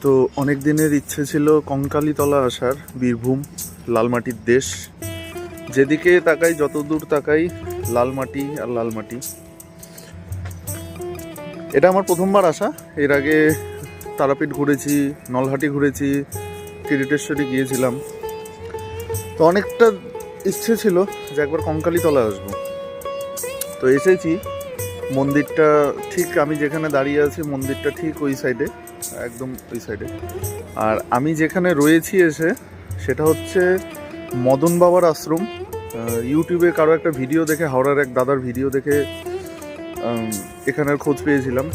তো অনেক দিনের ইচ্ছে ছিল কঙ্কালীতলা আসার। বীরভূম লাল মাটির দেশ, যেদিকে তাকাই যত দূর তাকাই লাল মাটি আর লাল মাটি। এটা আমার প্রথমবার আসা। এর আগে তারাপীঠ ঘুরেছি, নলহাটি ঘুরেছি, কিরিটেশ্বরী গিয়েছিলাম। তো অনেকটা ইচ্ছে ছিল যে একবার কঙ্কালীতলা আসবো। তো এসেছি। মন্দিরটা ঠিক আমি যেখানে দাঁড়িয়ে আছি, মন্দিরটা ঠিক ওই সাইডে, একদম ওই সাইডে। আর আমি যেখানে রয়েছি এসে, সেটা হচ্ছে মদন বাবার আশ্রম। ইউটিউবে কারো একটা ভিডিও দেখে, হাওড়ার এক দাদার ভিডিও দেখে এখানের খোঁজ পেয়েছিলাম।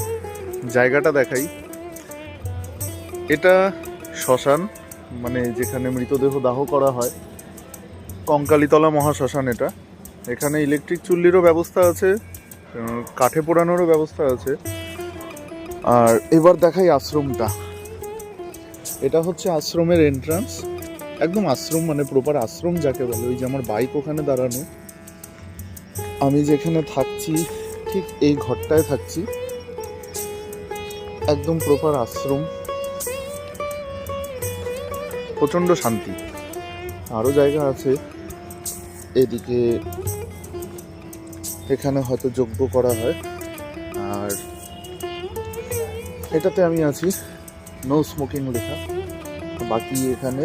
জায়গাটা দেখাই। এটা শ্মশান, মানে যেখানে মৃতদেহ দাহ করা হয়, কঙ্কালীতলা মহাশ্মশান এটা। এখানে ইলেকট্রিক চুল্লিরও ব্যবস্থা আছে, কাঠে পোড়ানোরও ব্যবস্থা আছে। আর এবার দেখাই আশ্রমটা। এটা হচ্ছে আশ্রমের এন্ট্রান্স, একদম আশ্রম মানে প্রপার আশ্রম যাকে বলে। ওই যে আমার বাইক ওখানে দাঁড়ানো, আমি যেখানে থাকছি ঠিক এই ঘরটায় থাকছি, একদম প্রপার আশ্রম। প্রচণ্ড শান্তি। আরও জায়গা আছে এদিকে, এখানে হয়তো যজ্ঞ করা হয়। আর এটাতে আমি আছি, নো স্মোকিং লেখা। বাকি এখানে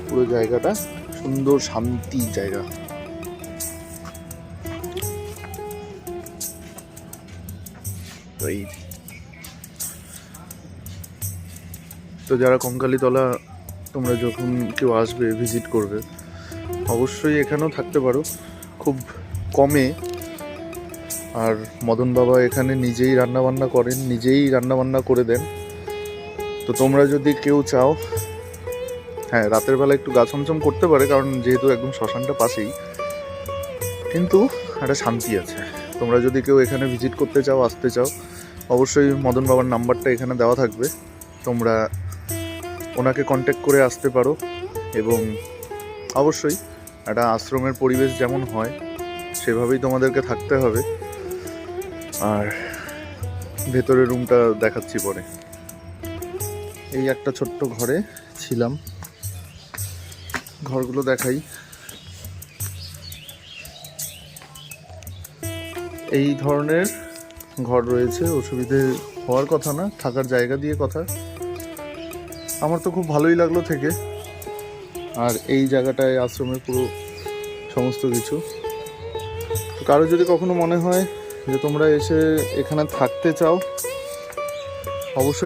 পুরো জায়গাটা সুন্দর শান্তি জায়গা। তো যারা কঙ্কালীতলা তোমরা যখন কেউ আসবে, ভিজিট করবে, অবশ্যই এখানেও থাকতে পারো খুব কমে। আর মদন বাবা এখানে নিজেই রান্নাবান্না করেন, নিজেই রান্নাবান্না করে দেন। তো তোমরা যদি কেউ চাও, হ্যাঁ রাতের বেলা একটু গা ছমছম করতে পারে, কারণ যেহেতু একদম শ্মশানটা পাশেই, কিন্তু একটা শান্তি আছে। তোমরা যদি কেউ এখানে ভিজিট করতে চাও, আসতে চাও, অবশ্যই মদন বাবার নাম্বারটা এখানে দেওয়া থাকবে। তোমরা ওনাকে কন্ট্যাক্ট করে আসতে পারো। এবং অবশ্যই একটা আশ্রমের পরিবেশ যেমন হয় সেভাবেই তোমাদেরকে থাকতে হবে। আর ভেতরের রুমটা দেখাচ্ছি পরে। এই একটা ছোট্ট ঘরে ছিলাম, ঘরগুলো দেখাই। এই ধরনের ঘর রয়েছে, অসুবিধে হওয়ার কথা না, থাকার জায়গা দিয়ে কথা। আমার তো খুব ভালোই লাগলো থেকে। আর এই জায়গাটায় আশ্রমের পুরো সমস্ত কিছু। তো কারো যদি কখনো মনে হয় যে তোমরা এসে এখানে থাকতে চাও, অবশ্যই